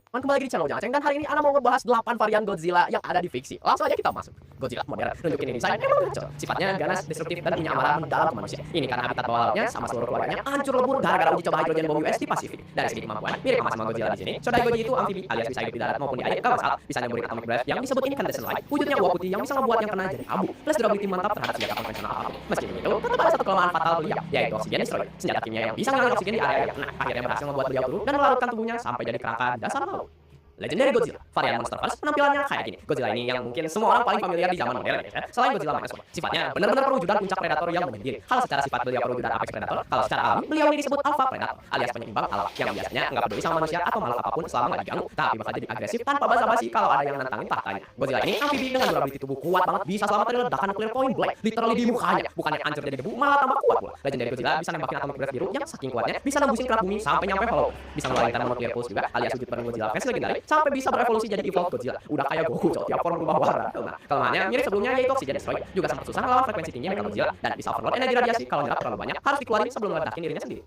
Kembali lagi di channel Ujang Aceng, dan hari ini Ana mau ngebahas 8 varian Godzilla yang ada di fiksi. Langsung aja kita masuk. Godzilla modern, nunjukin ini desain emang kacau. Sifatnya ganas, destruktif, dan punya amarah mendalam ke manusia. Ini karena habitat bawah lautnya sama seluruh keluarganya hancur lebur gara-gara uji coba hidrogen bom US di Pasifik. Dari segi kemampuan, mirip sama Godzilla di sini. Shodai Goji itu amfibi alias bisa hidup di darat maupun di air, gak masalah. Bisa nyamburin atomic breath yang disebut incandescent light. Wujudnya uap putih yang bisa ngebuat yang kena jadi abu. Plus durability mantap terhadap senjata konvensional apapun. Meski begitu, tetap ada satu kelemahan fatal beliau, yaitu oksigen destroyer. Senjata kimia yang bisa ngangkat oksigen di area yang kena akhirnya berhasil membuat beliau turun dan melarutkan tubuhnya sampai jadi kerangka di dasar laut. Legendary Godzilla, varian Monsterverse, penampilannya kayak gini. Godzilla ini yang mungkin semua orang paling familiar di zaman modern ya. Selain Godzilla Minus One, sifatnya benar-benar perwujudan puncak predator yang menyendiri. Kalau secara sifat beliau perwujudan apex predator, kalau secara alami beliau ini disebut alpha predator, alias penyeimbang alam yang biasanya nggak peduli sama manusia atau makhluk apapun selama nggak diganggu, tapi bakal jadi agresif tanpa basa-basi kalau ada yang nantangin tahtanya. Godzilla ini amfibi dengan durability tubuh kuat banget, bisa selamat dari ledakan nuklir point blank, literally di mukanya, bukannya hancur jadi debu, malah tambah kuat pula. Legendary Godzilla bisa nembakin atomic breath biru yang saking kuatnya bisa nembusin kerak bumi sampai nyampe hollow. Bisa ngeluarin thermonuclear pulse juga, alias wujud penuh Godzilla versi legendary, sampai bisa berevolusi jadi evolved Godzilla. Udah kayak Goku, tiap form berubah warna. Nah, kelemahannya mirip sebelumnya yaitu oksigen destroyer. Juga sangat susah ngelawan frekuensi tinggi Mecha Godzilla dan bisa overload energi radiasi kalau nyerap terlalu banyak, harus dikeluarin sebelum ngeledakin dirinya sendiri.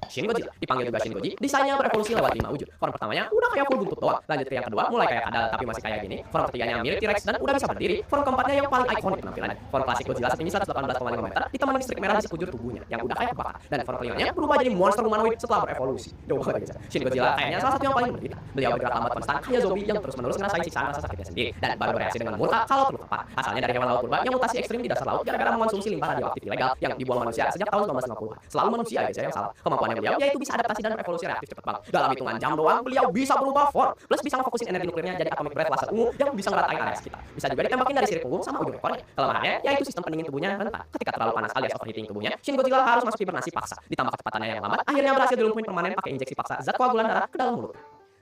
Shin Godzilla, dipanggil juga Shin Goji, desainnya berevolusi lewat 5 wujud. Form pertamanya udah kayak full buntut doang. Lanjut ke yang kedua, mulai kayak kadal tapi masih kayak gini. Form ketiganya mirip T-Rex dan udah bisa berdiri. Form keempatnya yang paling ikonik penampilannya. Form klasik Godzilla setinggi 118,5 meter, ditemani listrik merah di sekujur tubuhnya yang udah kayak kebakar. Dan form kelimanya berubah jadi monster humanoid setelah berevolusi. Jauh banget guys. Shin Godzilla kayaknya salah satu yang paling menderita. Beliau bergerak lambat konstan kayak zombie yang terus-menerus ngerasain siksaan rasa sakitnya sendiri dan baru bereaksi dengan murka kalau perlu tepat. Asalnya dari hewan laut purba yang mutasi ekstrim di dasar laut gara-gara mengonsumsi limbah radioaktif ilegal yang dibuang manusia sejak tahun 1950-an. Selalu manusia guys yang salah. Kemampuannya beliau yaitu bisa adaptasi dan revolusi reaktif cepat banget. Dalam hitungan jam doang, beliau bisa berubah form. Plus bisa ngefokusin energi nuklirnya jadi atomic breath laser ungu yang bisa ngeratain area sekitar. Bisa juga ditembakin dari sirip punggung sama ujung ekornya. Kelemahannya yaitu sistem pendingin tubuhnya rentan. Ketika terlalu panas alias overheating tubuhnya, Shin Godzilla harus masuk hibernasi paksa. Ditambah kecepatannya yang lambat, akhirnya berhasil dilumpuhin permanen pakai injeksi paksa zat koagulan darah ke dalam mulut.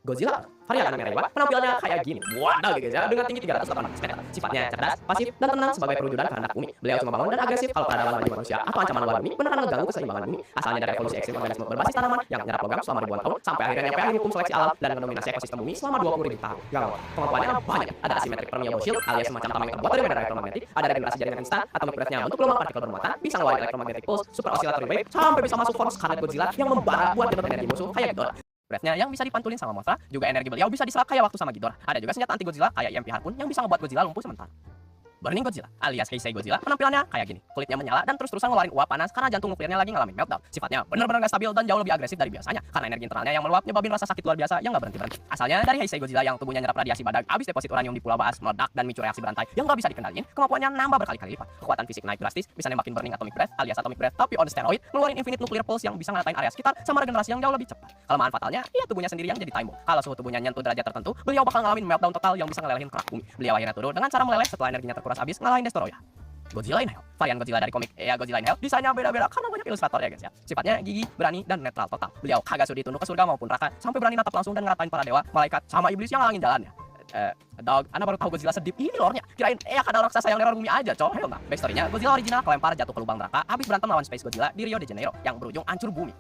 Godzilla, varian anime Reiwa, penampilannya kayak gini. Wadah guys ya, dengan tinggi 318 meter. Sifatnya cerdas, pasif, dan tenang sebagai perwujudan kehendak bumi. Beliau cuma bangun dan agresif kalau ada lawan bagi manusia atau ancaman luar bumi beneran ngeganggu keseimbangan bumi. Asalnya dari evolusi ekstrim organisme berbasis tanaman yang menyerap logam selama ribuan tahun sampai akhirnya nyampe akhir hukum seleksi alam dan mendominasi ekosistem bumi selama 20.000 tahun. Gawat, kemampuannya banyak. Ada asymmetric permeable shield alias semacam tameng terbuat dari medan elektromagnetik, ada regenerasi jaringan instan, atomic breath-nya untuk gelombang partikel bermuatan, bisa ngeluarin electromagnetic pulse, super oscillatory wave, sampai bisa masuk form Scarlet Godzilla yang membara buat nyedot energi musuh kayak Ghidorah. Breath-nya yang bisa dipantulin sama monster, juga energi beliau bisa diserap kayak waktu sama Ghidorah. Ada juga senjata anti Godzilla kayak EMP Harpoon yang bisa ngebuat Godzilla lumpuh sementara. Burning Godzilla alias Heisei Godzilla, penampilannya kayak gini. Kulitnya menyala dan terus-terusan ngeluarin uap panas karena jantung nuklirnya lagi ngalamin meltdown. Sifatnya benar-benar gak stabil dan jauh lebih agresif dari biasanya karena energi internalnya yang meluap nyebabin rasa sakit luar biasa yang gak berhenti-berhenti. Asalnya dari Heisei Godzilla yang tubuhnya nyerap radiasi badak, abis deposit uranium di Pulau Baas meledak dan micu reaksi berantai yang gak bisa dikendaliin. Kemampuannya nambah berkali-kali lipat. Kekuatan fisik naik drastis, bisa nembakin burning atomic breath alias atomic breath tapi on steroid, ngeluarin infinite nuclear pulse yang bisa ngeratain area sekitar sama regenerasi yang jauh lebih cepat. Kelemahan fatalnya, iya tubuhnya sendiri yang jadi time bomb. Kalau suhu tubuhnya nyentuh derajat tertentu, beliau bakal ngalamin meltdown total yang bisa ngelelehin kerak bumi. Beliau akhirnya turun dengan cara meleleh setelah energinya terkuras habis ngalahin Destoroyah. Godzilla in Hell, varian Godzilla dari komik Godzilla in Hell, desainnya beda-beda karena banyak ilustrator ya guys ya. Sifatnya gigih, berani, dan netral total. Beliau kagak sudi tunduk ke surga maupun neraka, sampai berani natap langsung dan ngeratain para dewa, malaikat, sama iblis yang ngalangin jalannya. Dog, Anda baru tahu Godzilla sedip ini lore-nya. Kirain ada raksasa yang neror bumi aja, coy. Hell nah. Backstory-nya, Godzilla original kelempar jatuh ke lubang neraka habis berantem lawan Space Godzilla di Rio de Janeiro yang berujung hancur bumi.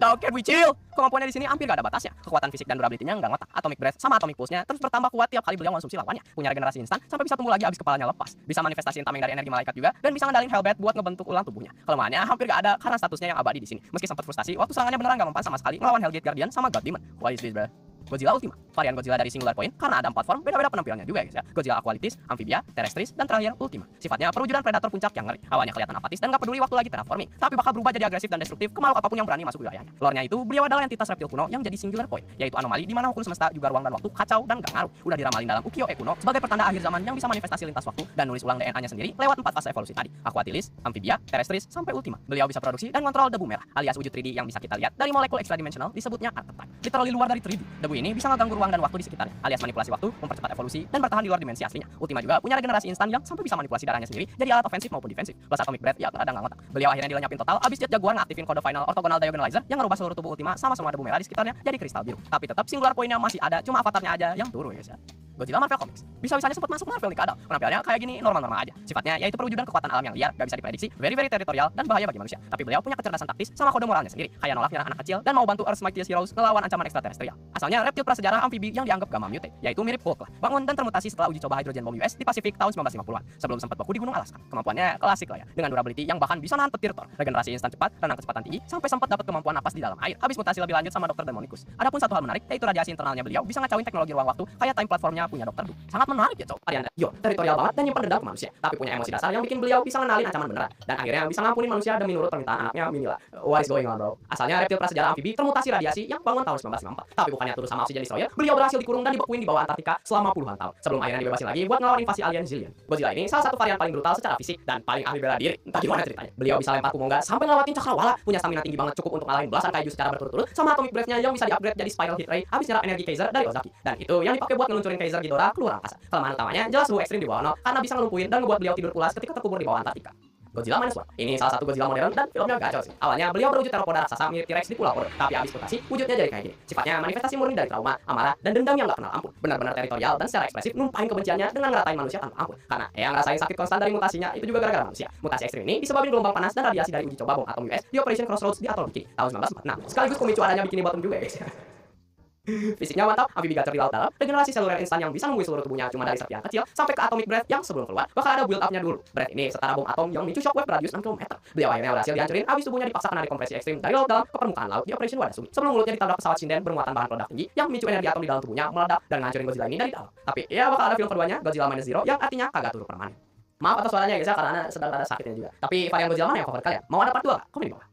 Dog, can we chill? Kemampuannya di sini hampir gak ada batasnya. Kekuatan fisik dan durability-nya nggak ngotak. Atomic breath sama atomic pulse-nya terus bertambah kuat tiap kali beliau konsumsi lawannya. Punya regenerasi instan sampai bisa tumbuh lagi abis kepalanya lepas. Bisa manifestasiin tameng dari energi malaikat juga dan bisa ngandalin Hellbat buat ngebentuk ulang tubuhnya. Kelemahannya hampir gak ada karena statusnya yang abadi di sini. Meski sempat frustasi, waktu serangannya beneran gak mempan sama sekali ngelawan Hellgate Guardian sama God Demon. What is this, bro? Godzilla Ultima, varian Godzilla dari Singular Point karena ada 4 form, beda-beda penampilannya juga guys ya. Godzilla Aqualitis, Amphibia, Terrestris, dan terakhir Ultima. Sifatnya perwujudan predator puncak yang ngeri. Awalnya kelihatan apatis dan gak peduli waktu lagi terraforming, tapi bakal berubah jadi agresif dan destruktif ke makhluk apapun yang berani masuk wilayahnya. Lore-nya itu, beliau adalah entitas reptil kuno yang jadi Singular Point, yaitu anomali di mana hukum semesta juga ruang dan waktu kacau dan gak ngaruh. Udah diramalin dalam Ukiyo-e kuno sebagai pertanda akhir zaman yang bisa manifestasi lintas waktu dan nulis ulang DNA-nya sendiri lewat 4 fase evolusi tadi. Aquatilis, Amphibia, Terrestris, sampai Ultima. Beliau bisa produksi dan kontrol debu merah, alias wujud 3D yang bisa kita lihat dari molekul extradimensional disebutnya archetype. Literally luar dari 3D. Debu ini bisa ngeganggu ruang dan waktu di sekitarnya, alias manipulasi waktu, mempercepat evolusi, dan bertahan di luar dimensi aslinya. Ultima juga punya regenerasi instan yang sampai bisa manipulasi darahnya sendiri jadi alat ofensif maupun defensif. Plus atomic breath, ya rada nggak ngotak. Beliau akhirnya dilenyapin total, abis jet jagoan ngaktifin kode final orthogonal diagonalizer yang ngerubah seluruh tubuh Ultima sama semua debu merah di sekitarnya jadi kristal biru. Tapi tetap Singular Point-nya masih ada, cuma avatarnya aja yang turun guys ya. Godzilla Marvel Comics. Bisa-bisanya sempat masuk Marvel nih kadang. Penampilannya kayak gini normal-normal aja. Sifatnya yaitu perwujudan kekuatan alam yang liar, gak bisa diprediksi, very territorial dan bahaya bagi manusia. Tapi beliau punya kecerdasan taktis sama kode moralnya sendiri, kayak nolak nyerang anak kecil dan mau bantu Earth's Mightiest Heroes ngelawan ancaman ekstraterestrial. Asalnya reptil prasejarah amfibi yang dianggap gamma mute, yaitu mirip Hulk lah. Bangun dan termutasi setelah uji coba hydrogen bomb US di Pasifik tahun 1950-an, sebelum sempat beku di Gunung Alaska. Kemampuannya klasik lah ya, dengan durability yang bahkan bisa nahan petir Thor, regenerasi instan cepat, renang kecepatan tinggi, sampai sempat dapat kemampuan napas di dalam air. Habis mutasi lebih lanjut sama Dr. Demonicus. Adapun satu hal menarik, yaitu radiasi internalnya beliau bisa ngacauin teknologi ruang waktu kayak time platformnya punya Dr. Doom. Sangat menarik ya, cowok. Arianda, yo, teritorial banget dan nyimpan dendam ke manusia, tapi punya emosi dasar yang bikin beliau bisa ngenalin ancaman beneran dan akhirnya bisa ngampunin manusia demi nurut permintaan anaknya Minila. What is going on, bro? Asalnya reptil prasejarah amfibi termutasi radiasi yang bangun tahun 1954, tapi bukannya turun sama Oxygen Destroyer, beliau berhasil dikurung dan dibekuin di bawah Antartika selama puluhan tahun sebelum akhirnya dibebasin lagi buat ngelawan invasi alien Zillion. Godzilla ini salah satu varian paling brutal secara fisik dan paling ahli bela diri. Entah gimana ceritanya. Beliau bisa lempar kumonga sampai ngelawatin cakrawala, punya stamina tinggi banget cukup untuk ngalahin belasan kaiju secara berturut-turut, sama atomic breath-nya yang bisa di-upgrade jadi spiral hit ray habis nyerap energi Kaiser dari Ozaki. Dan itu yang dipakai buat ngeluncurin Kaiser Ghidorah keluar angkasa. Kelemahan utamanya jelas suhu ekstrim di bawah nol karena bisa ngelumpuhin dan ngebuat beliau tidur pulas ketika terkubur di bawah Antartika. Godzilla -1. Ini salah satu Godzilla modern dan filmnya gacor sih. Awalnya beliau berwujud teropoda raksasa mirip T-Rex di Pulau Kode, tapi abis mutasi wujudnya jadi kayak gini. Sifatnya manifestasi murni dari trauma, amarah, dan dendam yang gak kenal ampun. Benar-benar teritorial dan secara ekspresif numpahin kebenciannya dengan ngeratain manusia tanpa ampun. Karena yang ngerasain sakit konstan dari mutasinya itu juga gara-gara manusia. Mutasi ekstrim ini disebabin gelombang panas dan radiasi dari uji coba bom atom US di Operation Crossroads di atol Bikini tahun 1946. Sekaligus pemicu adanya Bikini Bottom juga guys. Fisiknya mantap, amfibi gacor di laut dalam, regenerasi seluler instan yang bisa nemui seluruh tubuhnya cuma dari serpihan kecil sampai ke atomic breath yang sebelum keluar bakal ada build up-nya dulu. Breath ini setara bom atom yang micu shockwave beradius 6 km. Beliau akhirnya berhasil dihancurin abis tubuhnya dipaksa kena kompresi ekstrim dari laut dalam ke permukaan laut di Operation Wadasumi. Sebelum mulutnya ditabrak pesawat sinden bermuatan bahan peledak tinggi yang memicu energi atom di dalam tubuhnya meledak dan ngancurin Godzilla ini dari dalam. Tapi ya bakal ada film keduanya, Godzilla -0, yang artinya kagak turun permanen. Maaf atas suaranya guys ya, karena sedang ada sakitnya juga. Tapi varian Godzilla mana yang favorit kalian? Mau ada part 2 gak? Komen di bawah.